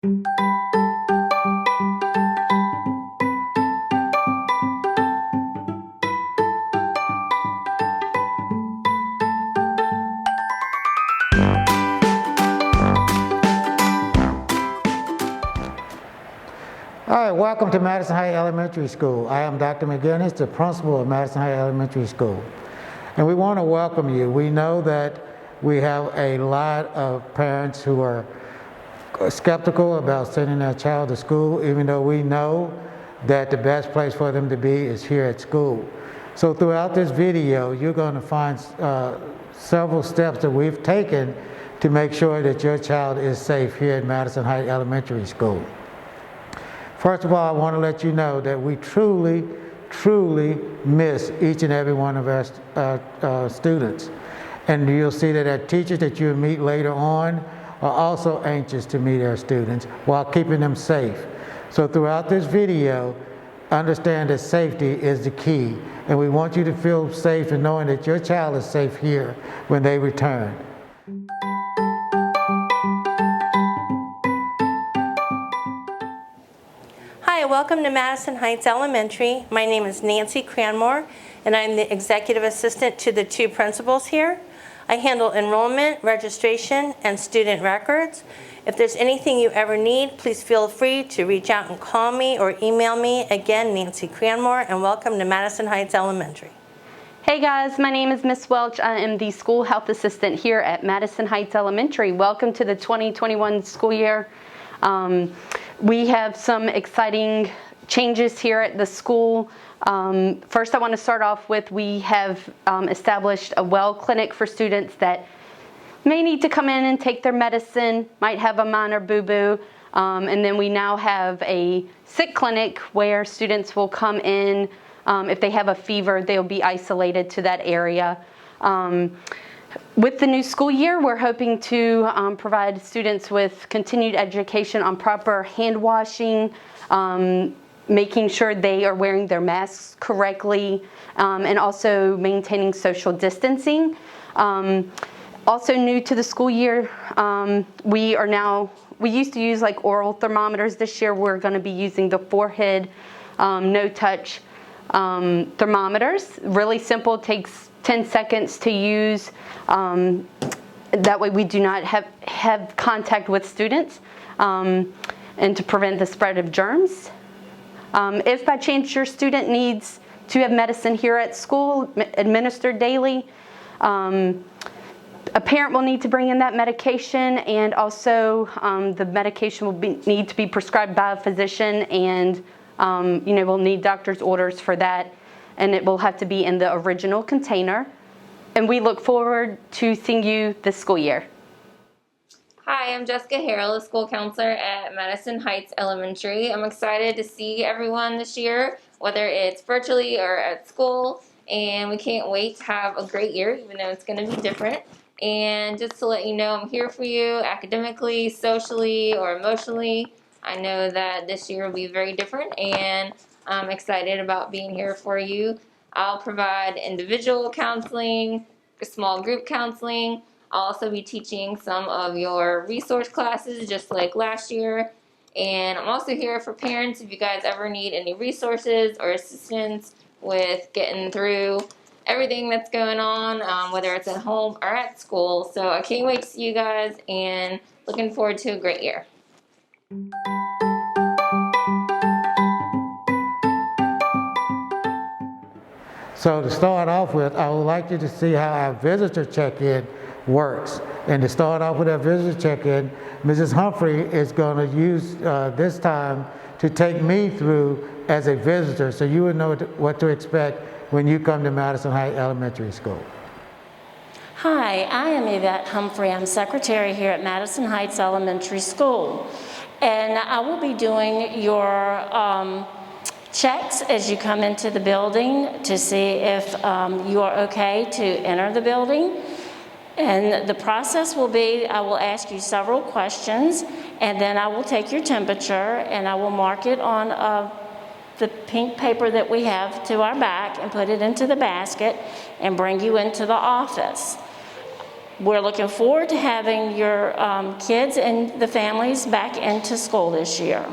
All right, welcome to Madison Heights Elementary School. I am Dr. McGinnis, the principal of Madison Heights Elementary School. And we want to welcome you. We know that we have a lot of parents who are skeptical about sending their child to school, even though we know that the best place for them to be is here at school. So throughout this video, you're going to find several steps that we've taken to make sure that your child is safe here at Madison Heights Elementary School. First of all, I want to let you know that we truly miss each and every one of our students. And you'll see that our teachers that you'll meet later on are also anxious to meet our students while keeping them safe. So throughout this video, understand that safety is the key. And we want you to feel safe in knowing that your child is safe here when they return. Hi, welcome to Madison Heights Elementary. My name is Nancy Cranmore, and I'm the executive assistant to the two principals here. I handle enrollment, registration, and student records. If there's anything you ever need, please feel free to reach out and call me or email me. Again, Nancy Cranmore, and welcome to Madison Heights Elementary. Hey guys, my name is Miss Welch. I am the school health assistant here at Madison Heights Elementary. Welcome to the 2021 school year. We have some exciting changes here at the school. First, I want to start off with we have established a well clinic for students that may need to come in and take their medicine, might have a minor boo-boo. And then we now have a sick clinic where students will come in. If they have a fever, they'll be isolated to that area. With the new school year, we're hoping to provide students with continued education on proper hand washing, making sure they are wearing their masks correctly, and also maintaining social distancing. Also new to the school year, we used to use like oral thermometers. This year we're going to be using the forehead no-touch thermometers. Really simple, takes 10 seconds to use. That way we do not have contact with students and to prevent the spread of germs. If by chance your student needs to have medicine here at school administered daily, a parent will need to bring in that medication, and also the medication will need to be prescribed by a physician, and we'll need doctor's orders for that, and it will have to be in the original container. And we look forward to seeing you this school year. Hi, I'm Jessica Harrell, a school counselor at Madison Heights Elementary. I'm excited to see everyone this year, whether it's virtually or at school, and we can't wait to have a great year, even though it's going to be different. And just to let you know, I'm here for you academically, socially, or emotionally. I know that this year will be very different, and I'm excited about being here for you. I'll provide individual counseling, small group counseling. I'll also be teaching some of your resource classes just like last year. And I'm also here for parents if you guys ever need any resources or assistance with getting through everything that's going on, whether it's at home or at school. So I can't wait to see you guys, and looking forward to a great year. So to start off with, I would like you to see how our visitor check-in works. And to start off with our visitor check-in, Mrs. Humphrey is going to use this time to take me through as a visitor, so you would know what to expect when you come to Madison Heights Elementary School. Hi, I am Yvette Humphrey. I'm secretary here at Madison Heights Elementary School. And I will be doing your checks as you come into the building to see if you are okay to enter the building. And the process will be, I will ask you several questions, and then I will take your temperature, and I will mark it on the pink paper that we have to our back and put it into the basket and bring you into the office. We're looking forward to having your kids and the families back into school this year.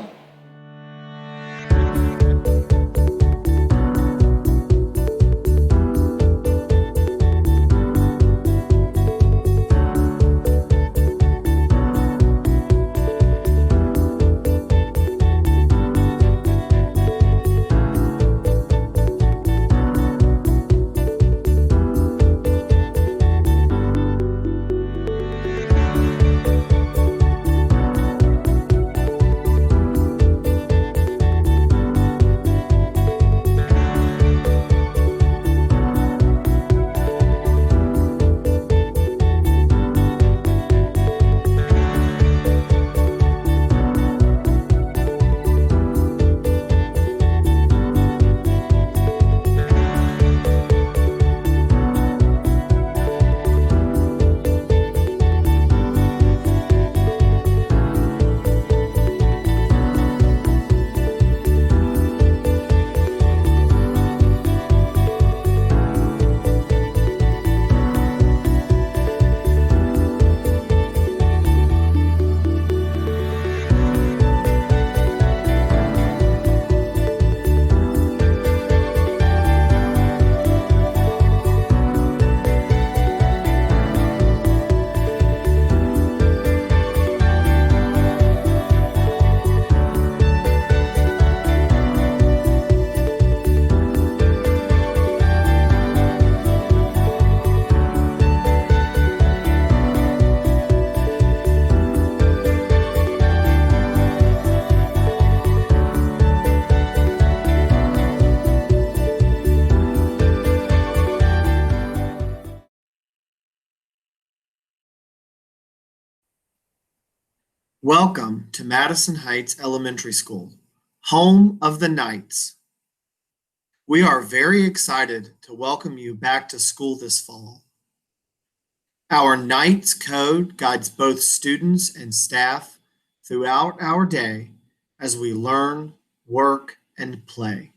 Welcome to Madison Heights Elementary School, home of the Knights. We are very excited to welcome you back to school this fall. Our Knights Code guides both students and staff throughout our day as we learn, work, and play.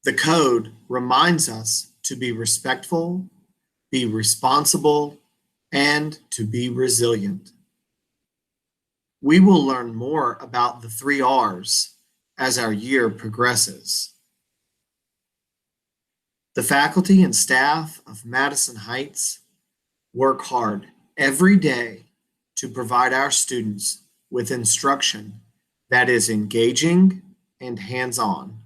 The code reminds us to be respectful, be responsible, and to be resilient. We will learn more about the 3 R's as our year progresses. The faculty and staff of Madison Heights work hard every day to provide our students with instruction that is engaging and hands-on.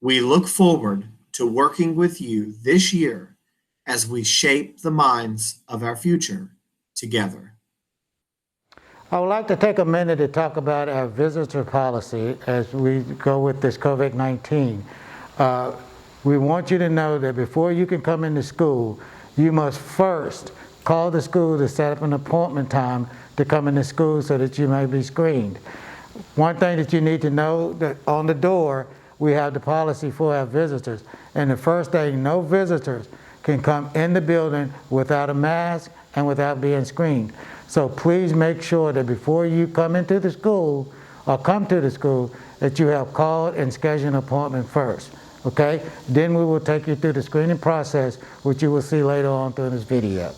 We look forward to working with you this year as we shape the minds of our future together. I would like to take a minute to talk about our visitor policy as we go with this COVID-19. We want you to know that before you can come into school, you must first call the school to set up an appointment time to come into school so that you may be screened. One thing that you need to know, that on the door, we have the policy for our visitors. And the first thing, no visitors can come in the building without a mask and without being screened. So please make sure that before you come into the school or come to the school that you have called and scheduled an appointment first, okay? Then we will take you through the screening process, which you will see later on through this video.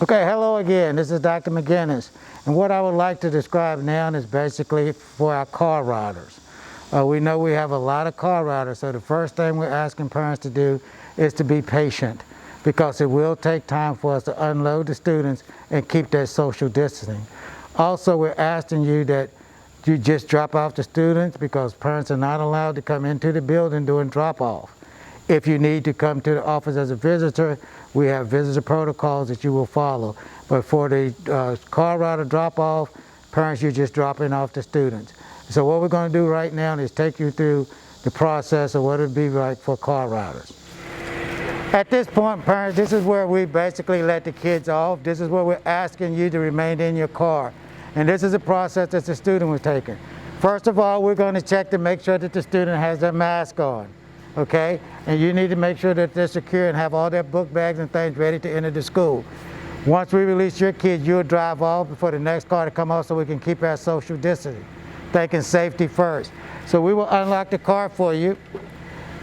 Okay, hello again. This is Dr. McGinnis. And what I would like to describe now is basically for our car riders. We know we have a lot of car riders, so the first thing we're asking parents to do is to be patient, because it will take time for us to unload the students and keep that social distancing. Also, we're asking you that you just drop off the students, because parents are not allowed to come into the building during drop-off. If you need to come to the office as a visitor, we have visitor protocols that you will follow. But for the car rider drop-off, parents, you're just dropping off the students. So what we're going to do right now is take you through the process of what it would be like for car riders. At this point, parents, this is where we basically let the kids off. This is where we're asking you to remain in your car. And this is a process that the student was taking. First of all, we're going to check to make sure that the student has their mask on, okay? And you need to make sure that they're secure and have all their book bags and things ready to enter the school. Once we release your kids, you'll drive off before the next car to come off so we can keep our social distancing. Thinking safety first. So we will unlock the car for you.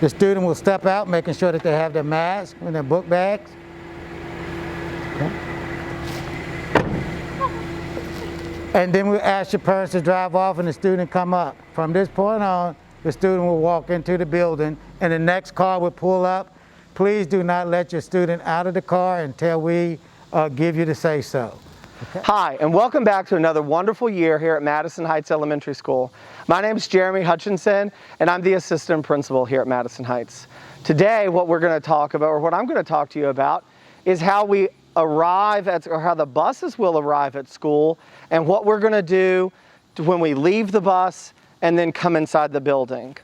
The student will step out, making sure that they have their mask and their book bags. Okay. And then we ask your parents to drive off and the student come up. From this point on, the student will walk into the building and the next car will pull up. Please do not let your student out of the car until we give you the say-so. Okay. Hi, and welcome back to another wonderful year here at Madison Heights Elementary School. My name is Jeremy Hutchinson, and I'm the assistant principal here at Madison Heights. Today, what we're going to talk about, or what I'm going to talk to you about, is how we arrive at, or how the buses will arrive at school, and what we're going to do when we leave the bus and then come inside the building.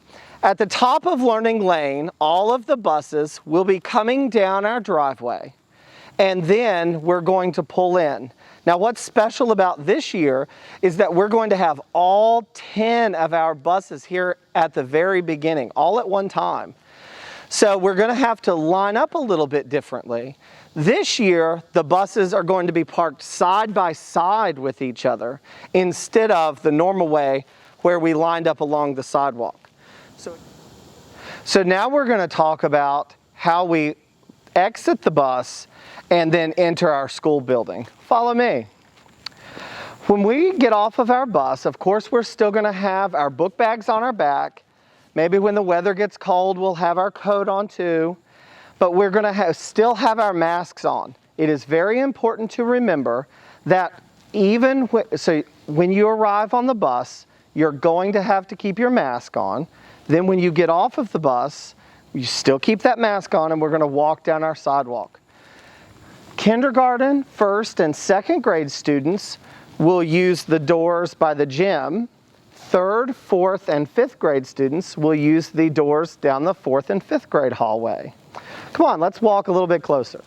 At the top of Learning Lane, all of the buses will be coming down our driveway, and then we're going to pull in. Now, what's special about this year is that we're going to have all 10 of our buses here at the very beginning, all at one time. So we're going to have to line up a little bit differently. This year, the buses are going to be parked side by side with each other instead of the normal way where we lined up along the sidewalk. So now we're going to talk about how we exit the bus and then enter our school building. Follow me. When we get off of our bus, of course, we're still going to have our book bags on our back. Maybe when the weather gets cold, we'll have our coat on too. But we're going to still have our masks on. It is very important to remember that when you arrive on the bus, you're going to have to keep your mask on. Then when you get off of the bus, you still keep that mask on, and we're going to walk down our sidewalk. Kindergarten, first, and second grade students will use the doors by the gym. Third, fourth, and fifth grade students will use the doors down the fourth and fifth grade hallway. Come on, let's walk a little bit closer.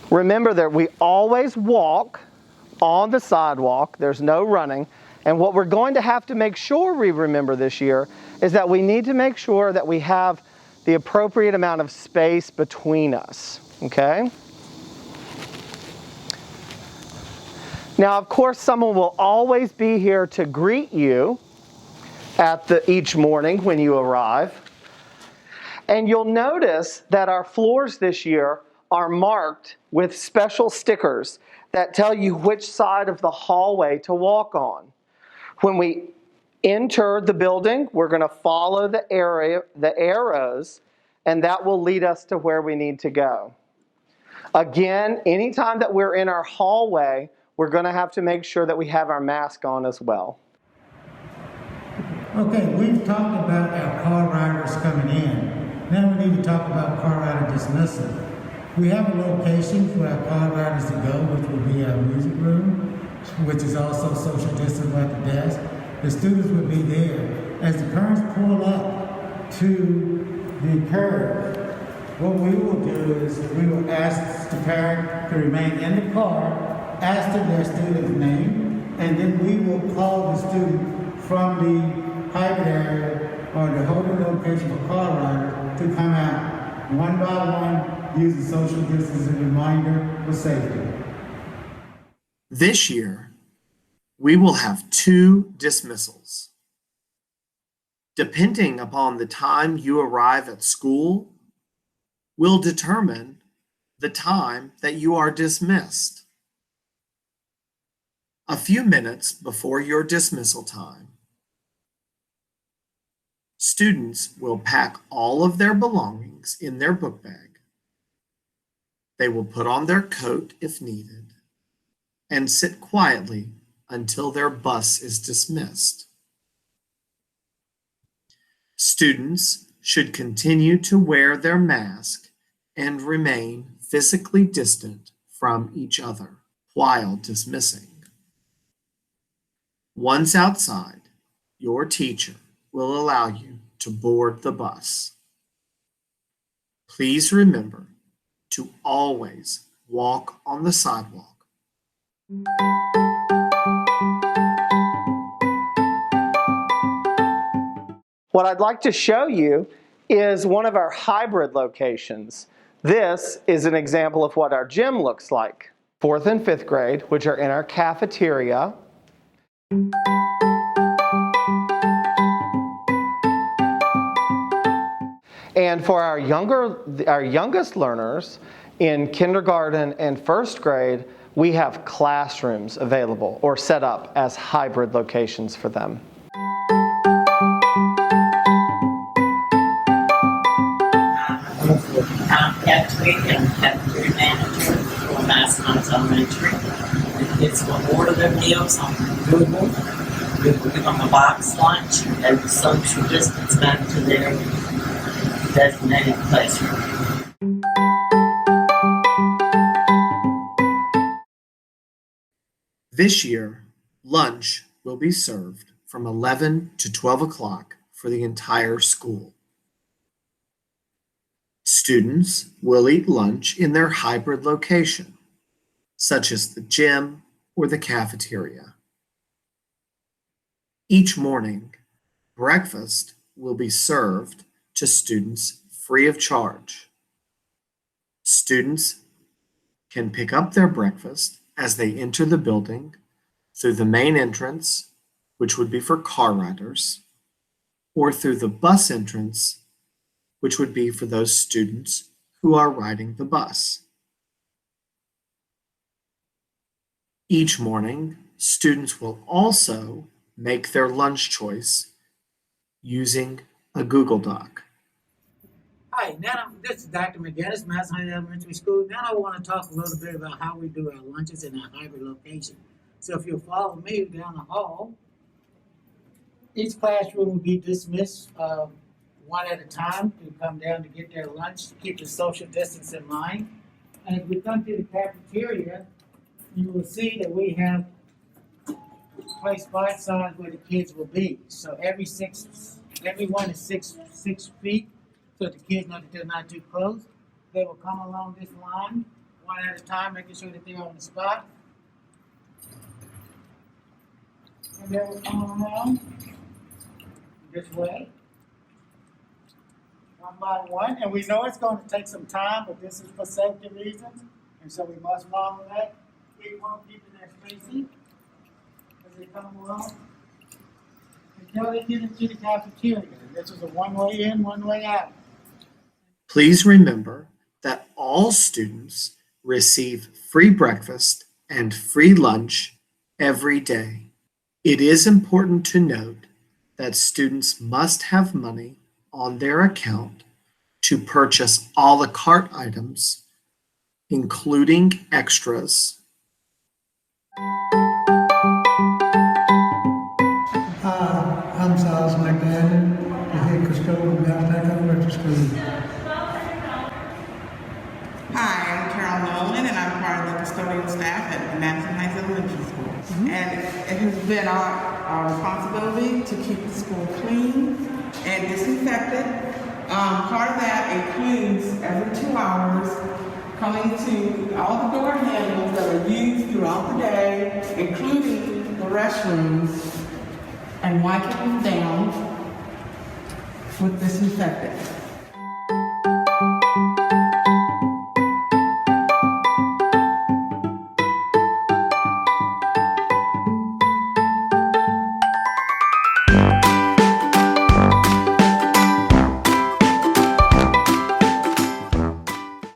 Remember that we always walk on the sidewalk. There's no running. And what we're going to have to make sure we remember this year is that we need to make sure that we have the appropriate amount of space between us, okay? Now, of course, someone will always be here to greet you each morning when you arrive. And you'll notice that our floors this year are marked with special stickers that tell you which side of the hallway to walk on. When we enter the building, we're going to follow the arrows, and that will lead us to where we need to go. Again, anytime that we're in our hallway, we're going to have to make sure that we have our mask on as well. Okay, we've talked about our car riders coming in. Now we need to talk about car rider dismissal. We have a location for our car riders to go, which will be our music room, which is also social distance at the desk. The students will be there. As the parents pull up to the curb, what we will do is we will ask the parent to remain in the car, ask them their student's name, and then we will call the student from the hybrid area or the holding location for car rider to come out one by one using social distancing reminder for safety. This year, we will have 2 dismissals. Depending upon the time you arrive at school, will determine the time that you are dismissed. A few minutes before your dismissal time, students will pack all of their belongings in their book bag. They will put on their coat if needed and sit quietly until their bus is dismissed. Students should continue to wear their mask and remain physically distant from each other while dismissing. Once outside, your teacher will allow you to board the bus. Please remember to always walk on the sidewalk. What I'd like to show you is one of our hybrid locations. This is an example of what our gym looks like. 4th and 5th grade, which are in our cafeteria. And for our youngest learners in kindergarten and first grade, we have classrooms available or set up as hybrid locations for them. I'm cafeteria and cafeteria manager for Madison Heights Elementary. The kids will order their meals on Google. We will give them a box lunch. They will social distance back to their designated place. This year, lunch will be served from 11 to 12 o'clock for the entire school. Students will eat lunch in their hybrid location, such as the gym or the cafeteria. Each morning, breakfast will be served to students free of charge. Students can pick up their breakfast as they enter the building through the main entrance, which would be for car riders, or through the bus entrance, which would be for those students who are riding the bus. Each morning, students will also make their lunch choice using a Google Doc. Hi, now this is Dr. McGinnis, Madison Heights Elementary School. Now I want to talk a little bit about how we do our lunches in our hybrid location. So if you'll follow me down the hall, each classroom will be dismissed one at a time to come down to get their lunch, to keep the social distance in mind. And as we come to the cafeteria, you will see that we have placed both sides where the kids will be. So everyone is six feet, so the kids know that they're not too close. They will come along this line, one at a time, making sure that they're on the spot. And they will come along this way, one by one. And we know it's going to take some time, but this is for safety reasons. And so we must follow that. Everyone keeping their spacing as they come along until they get into the cafeteria. This is a one-way in, one-way out. Please remember that all students receive free breakfast and free lunch every day. It is important to note that students must have money on their account to purchase a la carte items, including extras. I'm Silas McDaniel, the head custodian of Madison Heights Elementary School. Hi, I'm Carol Nolan, and I'm part of the custodial staff at Madison Heights Elementary School. And it has been our responsibility to keep the school clean and disinfected. Part of that includes every 2 hours coming to all the door handles that are used throughout the day, including the restrooms, and wiping them down with disinfectant.